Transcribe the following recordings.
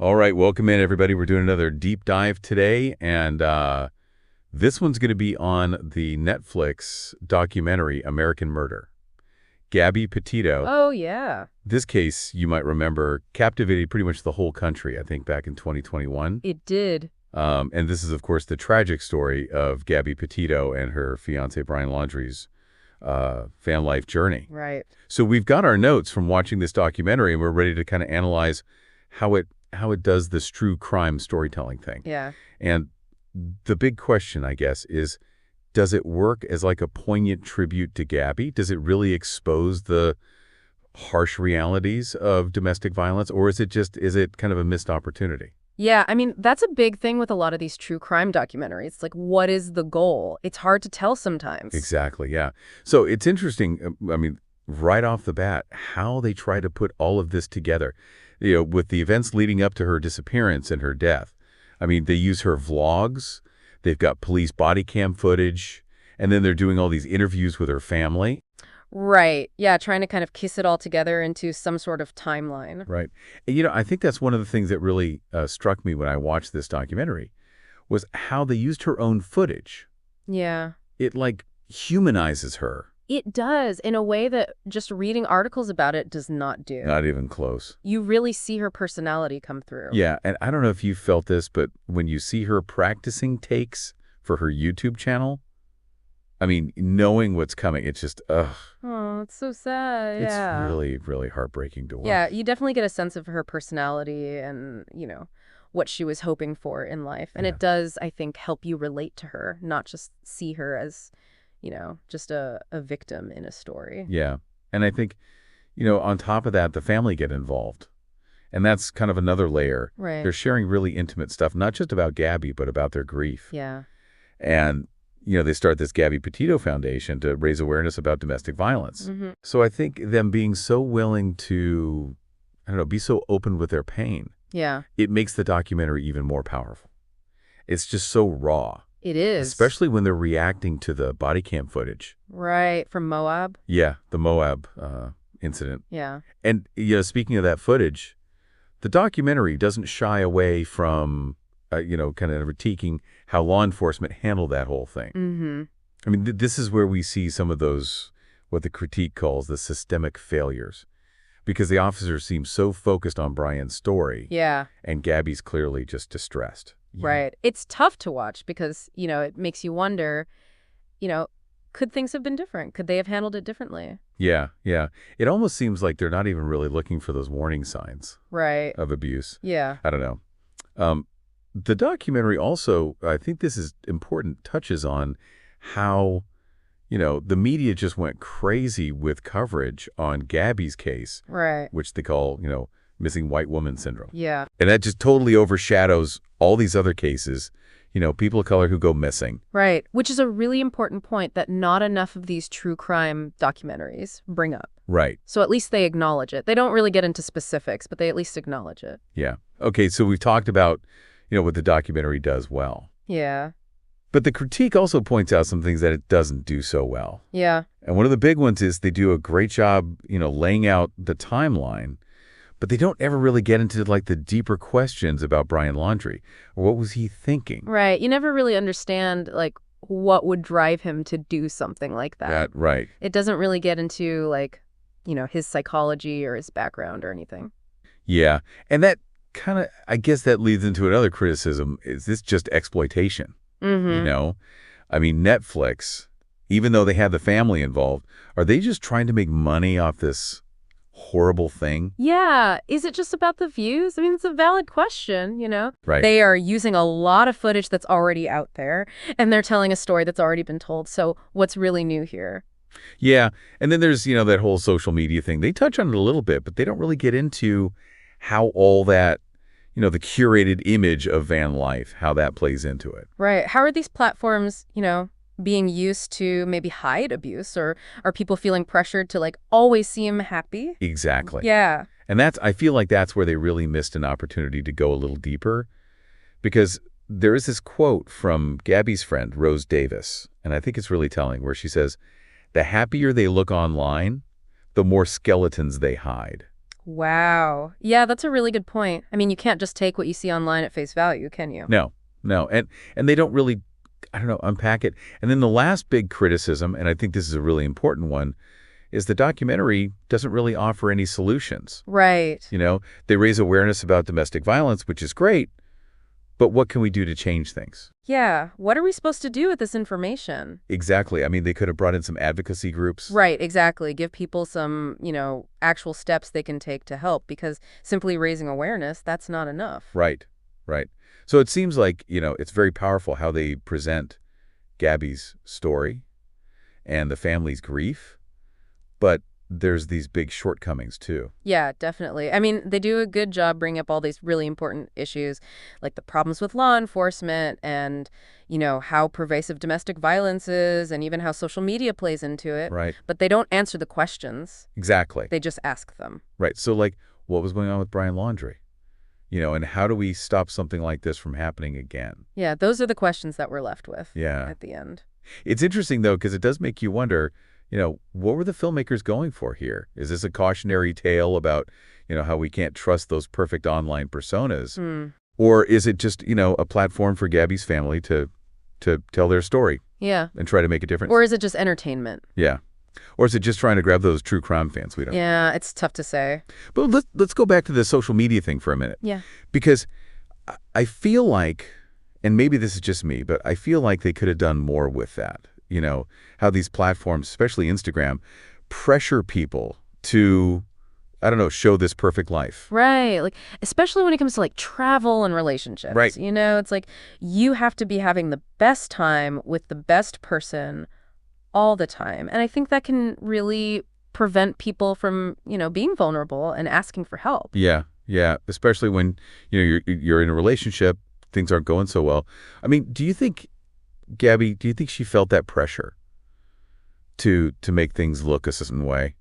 All right, welcome in, everybody. We're doing another deep dive today, and this one's going to be on the Netflix documentary American Murder. Gabby Petito. Oh, yeah. This case, you might remember, captivated pretty much the whole country, I think, back in 2021. It did. And this is, of course, the tragic story of Gabby Petito and her fiancé, Brian Laundrie's fan life journey. Right. So we've got our notes from watching this documentary, and we're ready to kind of analyze how it does this true crime storytelling thing. Yeah. And the big question, I guess, is does it work as like a poignant tribute to Gabby? Does it really expose the harsh realities of domestic violence, or is it kind of a missed opportunity? Yeah, I mean, that's a big thing with a lot of these true crime documentaries. Like, what is the goal? It's hard to tell sometimes. Exactly, yeah. So it's interesting, I mean, right off the bat, how they try to put all of this together, with the events leading up to her disappearance and her death. I mean, they use her vlogs, they've got police body cam footage, and then they're doing all these interviews with her family. Right. Yeah, trying to kind of kiss it all together into some sort of timeline. Right. And, I think that's one of the things that really struck me when I watched this documentary was how they used her own footage. Yeah. It, like, humanizes her. It does, in a way that just reading articles about it does not do. Not even close. You really see her personality come through. Yeah, and I don't know if you felt this, but when you see her practicing takes for her YouTube channel, I mean, knowing what's coming, it's just, ugh. Oh, it's so sad. It's Yeah. really, really heartbreaking to watch. Yeah, you definitely get a sense of her personality and, what she was hoping for in life. And Yeah. it does, I think, help you relate to her, not just see her as, just a victim in a story. Yeah. And I think, on top of that, the family get involved. And that's kind of another layer. Right. They're sharing really intimate stuff, not just about Gabby, but about their grief. Yeah. And, they start this Gabby Petito Foundation to raise awareness about domestic violence. Mm-hmm. So I think them being so willing to, be so open with their pain, Yeah. it makes the documentary even more powerful. It's just so raw. It is. Especially when they're reacting to the body cam footage. Right. From Moab. Yeah, the Moab incident. Yeah. And, speaking of that footage, the documentary doesn't shy away from, kind of critiquing how law enforcement handled that whole thing. Mm-hmm. I mean, this is where we see some of those, what the critique calls the systemic failures. Because the officers seem so focused on Brian's story. Yeah. And Gabby's clearly just distressed. Right. It's tough to watch because, it makes you wonder, could things have been different? Could they have handled it differently? Yeah, yeah. It almost seems like they're not even really looking for those warning signs. Right. Of abuse. Yeah. I don't know. The documentary also, I think this is important, touches on how, the media just went crazy with coverage on Gabby's case. Right. Which they call, missing white woman syndrome. Yeah. And that just totally overshadows all these other cases, people of color who go missing. Right. Which is a really important point that not enough of these true crime documentaries bring up. Right. So at least they acknowledge it. They don't really get into specifics, but they at least acknowledge it. Yeah. Okay, so we've talked about, what the documentary does well. Yeah. But the critique also points out some things that it doesn't do so well. Yeah. And one of the big ones is they do a great job, laying out the timeline, but they don't ever really get into like the deeper questions about Brian Laundrie. Or what was he thinking? Right. You never really understand like what would drive him to do something like that. Right. It doesn't really get into like, his psychology or his background or anything. Yeah. And that kind of, I guess that leads into another criticism. Is this just exploitation? Mm-hmm. I mean, Netflix, even though they have the family involved, are they just trying to make money off this horrible thing? Yeah. Is it just about the views? I mean, it's a valid question, Right. They are using a lot of footage that's already out there, and they're telling a story that's already been told. So what's really new here? Yeah. And then there's, that whole social media thing. They touch on it a little bit, but they don't really get into how all that, the curated image of van life, how that plays into it. Right. How are these platforms, being used to maybe hide abuse, or are people feeling pressured to like always seem happy? Exactly. Yeah. And I feel like that's where they really missed an opportunity to go a little deeper, because there is this quote from Gabby's friend, Rose Davis, and I think it's really telling, where she says, "The happier they look online, the more skeletons they hide." Wow. Yeah, that's a really good point. I mean, you can't just take what you see online at face value, can you? No, no. And they don't really, I don't know, unpack it. And then the last big criticism, and I think this is a really important one, is the documentary doesn't really offer any solutions. Right. They raise awareness about domestic violence, which is great, but what can we do to change things? Yeah. What are we supposed to do with this information? Exactly. I mean, they could have brought in some advocacy groups. Right, exactly. Give people some, actual steps they can take to help, because simply raising awareness, that's not enough. Right, right. So it seems like, it's very powerful how they present Gabby's story and the family's grief, but there's these big shortcomings too. Yeah, definitely. I mean, they do a good job bringing up all these really important issues, like the problems with law enforcement and, how pervasive domestic violence is and even how social media plays into it. Right. But they don't answer the questions. Exactly. They just ask them. Right. So like, what was going on with Brian Laundrie? And how do we stop something like this from happening again? Yeah, those are the questions that we're left with Yeah. at the end. It's interesting, though, because it does make you wonder, what were the filmmakers going for here? Is this a cautionary tale about, how we can't trust those perfect online personas? Or is it just, a platform for Gabby's family to tell their story Yeah. and try to make a difference? Or is it just entertainment? Yeah. Or is it just trying to grab those true crime fans? We don't know. Yeah, it's tough to say. But let's go back to the social media thing for a minute. Yeah. Because I feel like, and maybe this is just me, but I feel like they could have done more with that. How these platforms, especially Instagram, pressure people to, I don't know, show this perfect life. Right. Like, especially when it comes to travel and relationships. Right. It's like you have to be having the best time with the best person all the time. And I think that can really prevent people from, being vulnerable and asking for help. Yeah. Yeah. Especially when, you're in a relationship, things aren't going so well. I mean, Gabby, do you think she felt that pressure to make things look a certain way?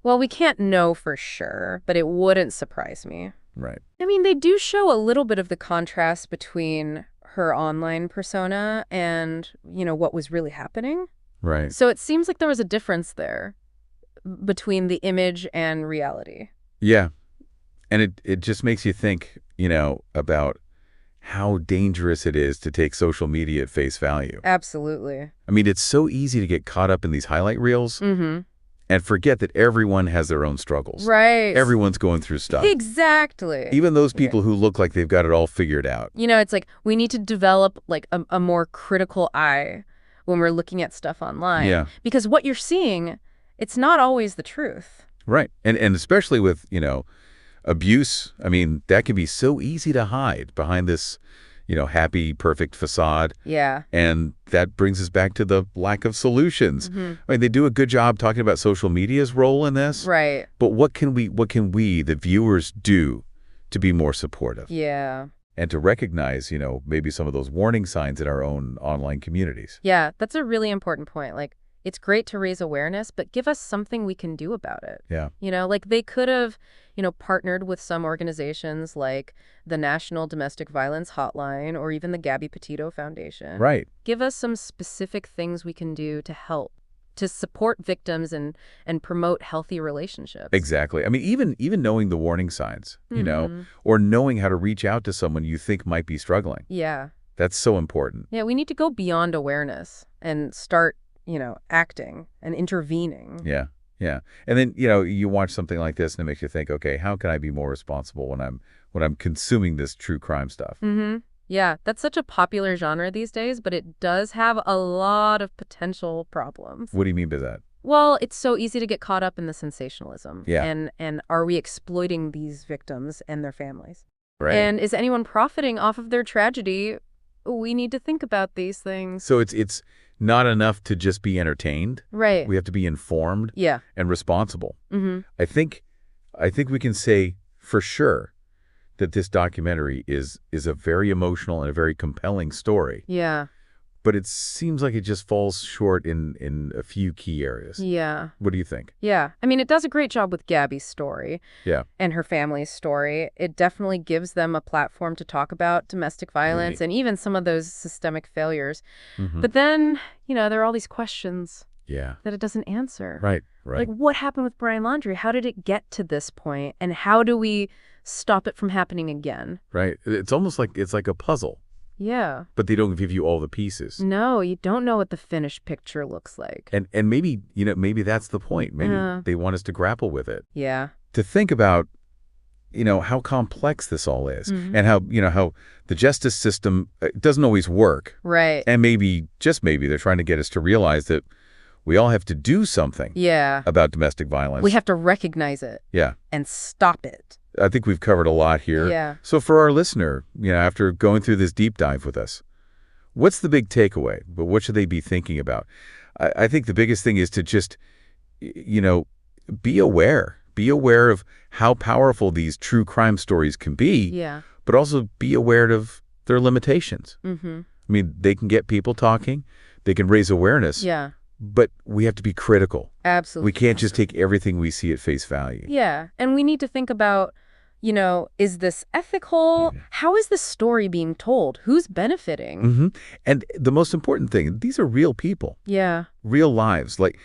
Well, we can't know for sure, but it wouldn't surprise me. Right. I mean, they do show a little bit of the contrast between her online persona and, what was really happening. Right. So it seems like there was a difference there between the image and reality. Yeah. And it just makes you think, about how dangerous it is to take social media at face value. Absolutely. I mean, it's so easy to get caught up in these highlight reels Mm-hmm. and forget that everyone has their own struggles. Right. Everyone's going through stuff. Exactly. Even those people who look like they've got it all figured out. It's like we need to develop a more critical eye when we're looking at stuff online. Yeah. Because what you're seeing, it's not always the truth. Right. And especially with, abuse, I mean, that can be so easy to hide behind this, happy, perfect facade. Yeah. And that brings us back to the lack of solutions. Mm-hmm. I mean, they do a good job talking about social media's role in this. Right. But what can we, the viewers, do to be more supportive? Yeah. And to recognize, maybe some of those warning signs in our own online communities. Yeah, that's a really important point. It's great to raise awareness, but give us something we can do about it. Yeah. They could have, partnered with some organizations like the National Domestic Violence Hotline or even the Gabby Petito Foundation. Right. Give us some specific things we can do to help, to support victims and promote healthy relationships. Exactly. I mean, even knowing the warning signs, Mm-hmm. or knowing how to reach out to someone you think might be struggling. Yeah. That's so important. Yeah, we need to go beyond awareness and start, acting and intervening. Yeah. Yeah. And then, you watch something like this and it makes you think, okay, how can I be more responsible when I'm consuming this true crime stuff? Mm-hmm. Yeah, that's such a popular genre these days, but it does have a lot of potential problems. What do you mean by that? Well, it's so easy to get caught up in the sensationalism. Yeah. And are we exploiting these victims and their families? Right. And is anyone profiting off of their tragedy? We need to think about these things. So it's not enough to just be entertained. Right. We have to be informed Yeah. and responsible. Mm-hmm. I think we can say for sure that this documentary is a very emotional and a very compelling story. Yeah. But it seems like it just falls short in a few key areas. Yeah. What do you think? Yeah. I mean, it does a great job with Gabby's story. Yeah. And her family's story. It definitely gives them a platform to talk about domestic violence and even some of those systemic failures. Mm-hmm. But then, there are all these questions. Yeah. that it doesn't answer. Right. Right. Like, what happened with Brian Laundrie? How did it get to this point? And how do we stop it from happening again? Right. It's almost like it's like a puzzle, Yeah. but they don't give you all the pieces. No, you don't know what the finished picture looks like. And maybe, maybe that's the point. Maybe they want us to grapple with it. Yeah. To think about, how complex this all is and how, how the justice system doesn't always work. Right. And maybe, just maybe, they're trying to get us to realize that we all have to do something about domestic violence. We have to recognize it. Yeah. And stop it. I think we've covered a lot here. Yeah. So for our listener, after going through this deep dive with us, what's the big takeaway? But what should they be thinking about? I think the biggest thing is to just, be aware. Be aware of how powerful these true crime stories can be. Yeah. But also be aware of their limitations. Mm-hmm. I mean, they can get people talking. They can raise awareness. Yeah. But we have to be critical. Absolutely. We can't just take everything we see at face value. Yeah. And we need to think about, is this ethical? How is this story being told? Who's benefiting? Mm-hmm. And the most important thing, these are real people. Yeah. Real lives. Like,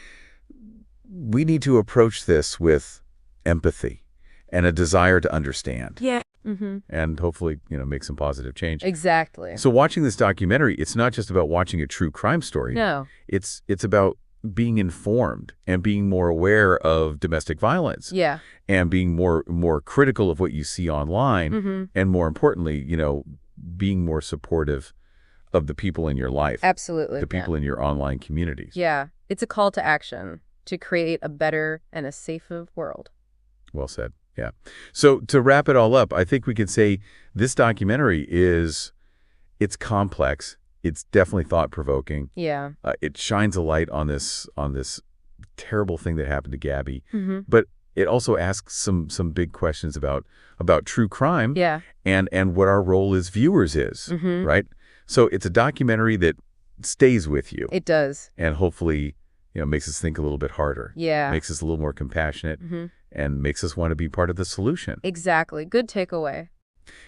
we need to approach this with empathy and a desire to understand. Yeah. Mm-hmm. And hopefully, make some positive change. Exactly. So watching this documentary, it's not just about watching a true crime story. No. It's about being informed and being more aware of domestic violence. Yeah. And being more critical of what you see online. Mm-hmm. And more importantly, being more supportive of the people in your life. Absolutely. The people in your online communities. Yeah. It's a call to action to create a better and a safer world. Well said. Yeah. So to wrap it all up, I think we could say this documentary it's complex. It's definitely thought-provoking. Yeah. It shines a light on this terrible thing that happened to Gabby. Mm-hmm. But it also asks some big questions about true crime. Yeah. And what our role as viewers is, Mm-hmm. right? So it's a documentary that stays with you. It does. And hopefully, makes us think a little bit harder. Yeah. Makes us a little more compassionate. Mm-hmm. And makes us want to be part of the solution. Exactly. Good takeaway.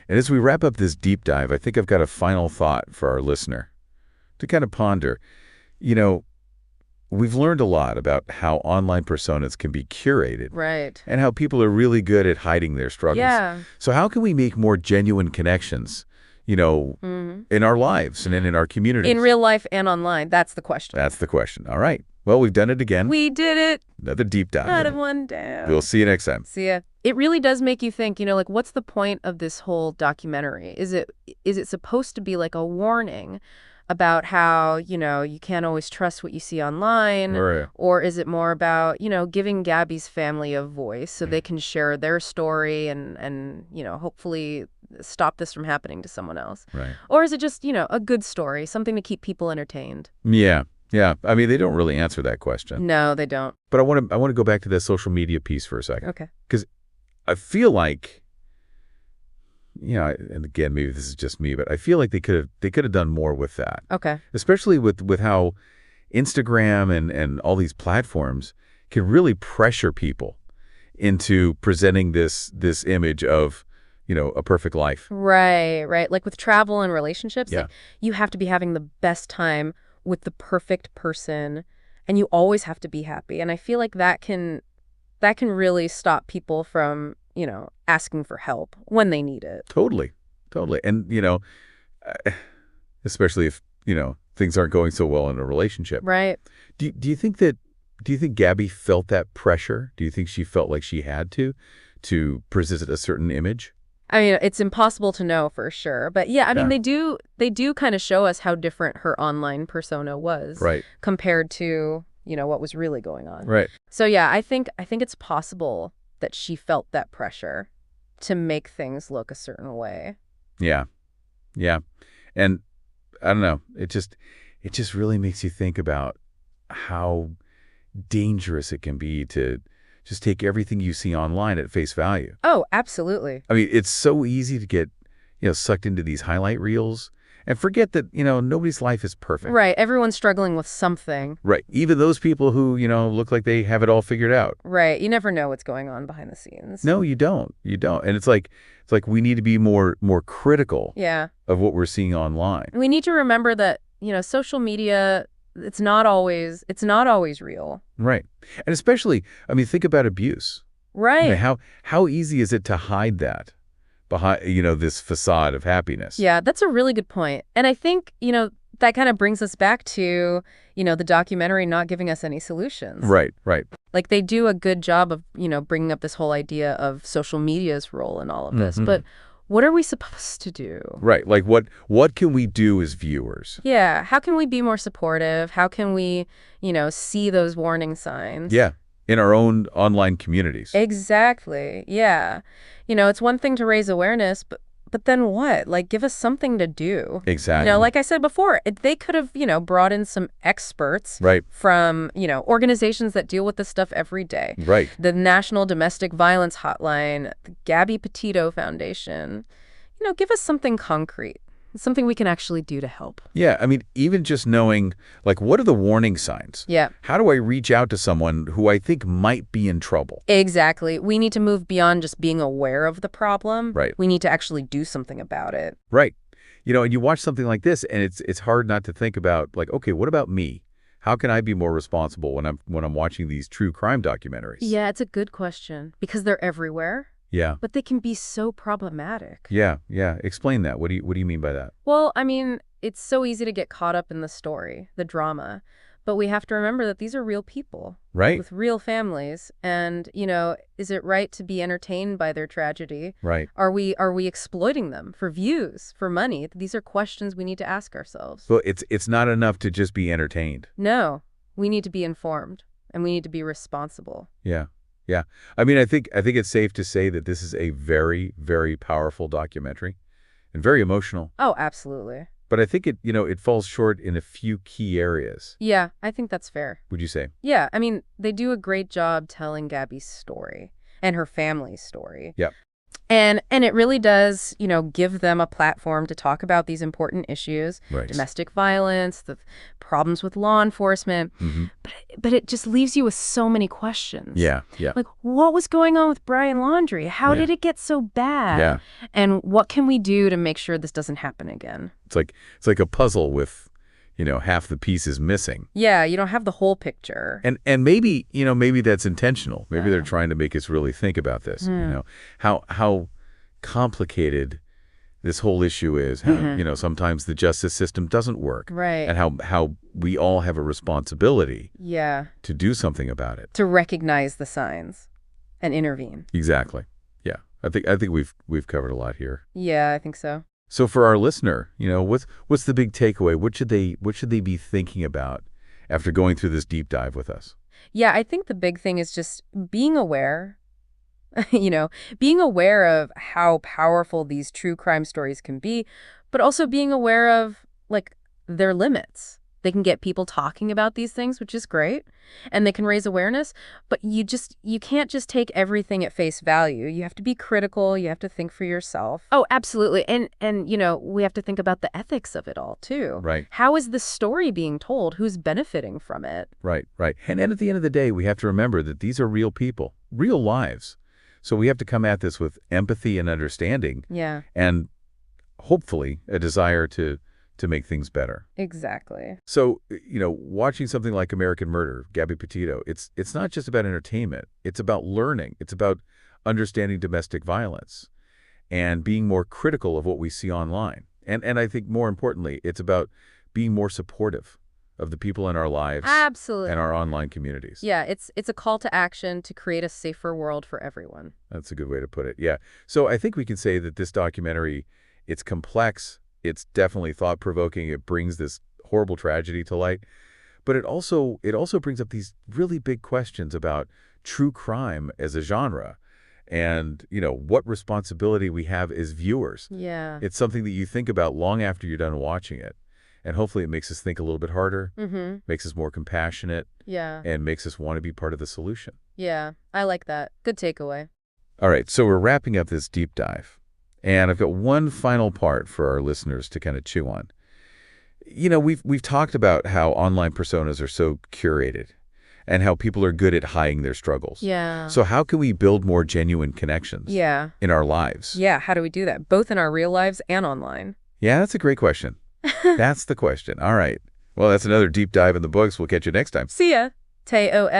And as we wrap up this deep dive, I think I've got a final thought for our listener to kind of ponder. We've learned a lot about how online personas can be curated. Right. And how people are really good at hiding their struggles. Yeah. So how can we make more genuine connections, Mm-hmm. in our lives and in our communities? In real life and online. That's the question. That's the question. All right. Well, we've done it again. We did it. Another deep dive. Out of one down. We'll see you next time. See ya. It really does make you think, what's the point of this whole documentary? Is it supposed to be like a warning about how, you can't always trust what you see online? Right. Or is it more about, giving Gabby's family a voice so they can share their story and hopefully stop this from happening to someone else? Right. Or is it just, a good story, something to keep people entertained? Yeah. Yeah. I mean, they don't really answer that question. No, they don't. But I want to go back to that social media piece for a second. Okay. Because I feel like, and again, maybe this is just me, but I feel like they could have done more with that. Okay. Especially with how Instagram and all these platforms can really pressure people into presenting this image of, a perfect life. Right, right. Like with travel and relationships, Yeah. like you have to be having the best time with the perfect person, and you always have to be happy. And I feel like that can really stop people from, asking for help when they need it. Totally. And, especially if, things aren't going so well in a relationship. Right. Do you think Gabby felt that pressure? Do you think she felt like she had to present a certain image? I mean, it's impossible to know for sure. But yeah, I mean, they do kind of show us how different her online persona was. Right. Compared to, what was really going on. Right. So yeah, I think it's possible that she felt that pressure to make things look a certain way. Yeah. Yeah. And I don't know, it just really makes you think about how dangerous it can be to just take everything you see online at face value. Oh, absolutely. I mean, it's so easy to get, sucked into these highlight reels and forget that, nobody's life is perfect. Right. Everyone's struggling with something. Right. Even those people who, look like they have it all figured out. Right. You never know what's going on behind the scenes. No, you don't. And it's like we need to be more critical Yeah. of what we're seeing online. We need to remember that, social media it's not always real. Right. And especially, I mean, think about abuse. I mean, Right. how easy is it to hide that behind, this facade of happiness? Yeah, that's a really good point. And I think, that kind of brings us back to, the documentary not giving us any solutions. Right, right. Like they do a good job of, bringing up this whole idea of social media's role in all of this. But what are we supposed to do? Right. Like what can we do as viewers? Yeah, how can we be more supportive? How can we, see those warning signs? Yeah. In our own online communities. Exactly. Yeah. It's one thing to raise awareness, but then what? Like, give us something to do. Exactly. Like I said before, they could have, brought in some experts Right. from, organizations that deal with this stuff every day. Right. The National Domestic Violence Hotline, the Gabby Petito Foundation. Give us something concrete, something we can actually do to help. Yeah, I mean, even just knowing, like, what are the warning signs? Yeah. How do I reach out to someone who I think might be in trouble? Exactly. We need to move beyond just being aware of the problem. Right. We need to actually do something about it. Right. And you watch something like this, and it's hard not to think about, like, okay, what about me? How can I be more responsible when I'm watching these true crime documentaries? Yeah, it's a good question because they're everywhere. Yeah. But they can be so problematic. Yeah. Explain that. What do you mean by that? Well, I mean, it's so easy to get caught up in the story, the drama. But we have to remember that these are real people. Right. With real families. And, is it right to be entertained by their tragedy? Right. Are we exploiting them for views, for money? These are questions we need to ask ourselves. Well, it's not enough to just be entertained. No. We need to be informed. And we need to be responsible. Yeah. Yeah. I mean, I think it's safe to say that this is a very, very powerful documentary and very emotional. Oh, absolutely. But I think it falls short in a few key areas. Yeah, I think that's fair. Would you say? Yeah, I mean, they do a great job telling Gabby's story and her family's story. Yeah. And it really does, give them a platform to talk about these important issues, Right. domestic violence, the problems with law enforcement. But it just leaves you with so many questions. Yeah. Like, what was going on with Brian Laundrie? How did it get so bad? Yeah. And what can we do to make sure this doesn't happen again? It's like a puzzle with, half the pieces missing. Yeah, you don't have the whole picture. And maybe, maybe that's intentional. Maybe they're trying to make us really think about this, how complicated this whole issue is. How, sometimes the justice system doesn't work. Right. And how we all have a responsibility Yeah. to do something about it. To recognize the signs and intervene. Exactly. Yeah. I think we've covered a lot here. Yeah, I think so. So for our listener, what's the big takeaway? What should they be thinking about after going through this deep dive with us? Yeah, I think the big thing is just being aware, being aware of how powerful these true crime stories can be, but also being aware of, like, their limits. They can get people talking about these things, which is great, and they can raise awareness, but you can't just take everything at face value. You have to be critical, you have to think for yourself. Oh, absolutely. And we have to think about the ethics of it all too. Right. How is the story being told? Who's benefiting from it? Right. And then at the end of the day, we have to remember that these are real people, real lives. So we have to come at this with empathy and understanding. Yeah. And hopefully a desire to make things better. Exactly. So, watching something like American Murder, Gabby Petito, it's not just about entertainment. It's about learning. It's about understanding domestic violence and being more critical of what we see online. And I think more importantly, it's about being more supportive of the people in our lives. Absolutely. And our online communities. Yeah, it's a call to action to create a safer world for everyone. That's a good way to put it. Yeah. So I think we can say that this documentary, it's complex. It's definitely thought-provoking. It brings this horrible tragedy to light. But it also brings up these really big questions about true crime as a genre and, what responsibility we have as viewers. Yeah. It's something that you think about long after you're done watching it. And hopefully it makes us think a little bit harder, makes us more compassionate, and makes us want to be part of the solution. Yeah, I like that. Good takeaway. All right, so we're wrapping up this deep dive. And I've got one final part for our listeners to kind of chew on. We've talked about how online personas are so curated and how people are good at hiding their struggles. Yeah. So how can we build more genuine connections in our lives? Yeah, how do we do that? Both in our real lives and online. Yeah, that's a great question. That's the question. All right. Well, that's another deep dive in the books. We'll catch you next time. See ya. Teos.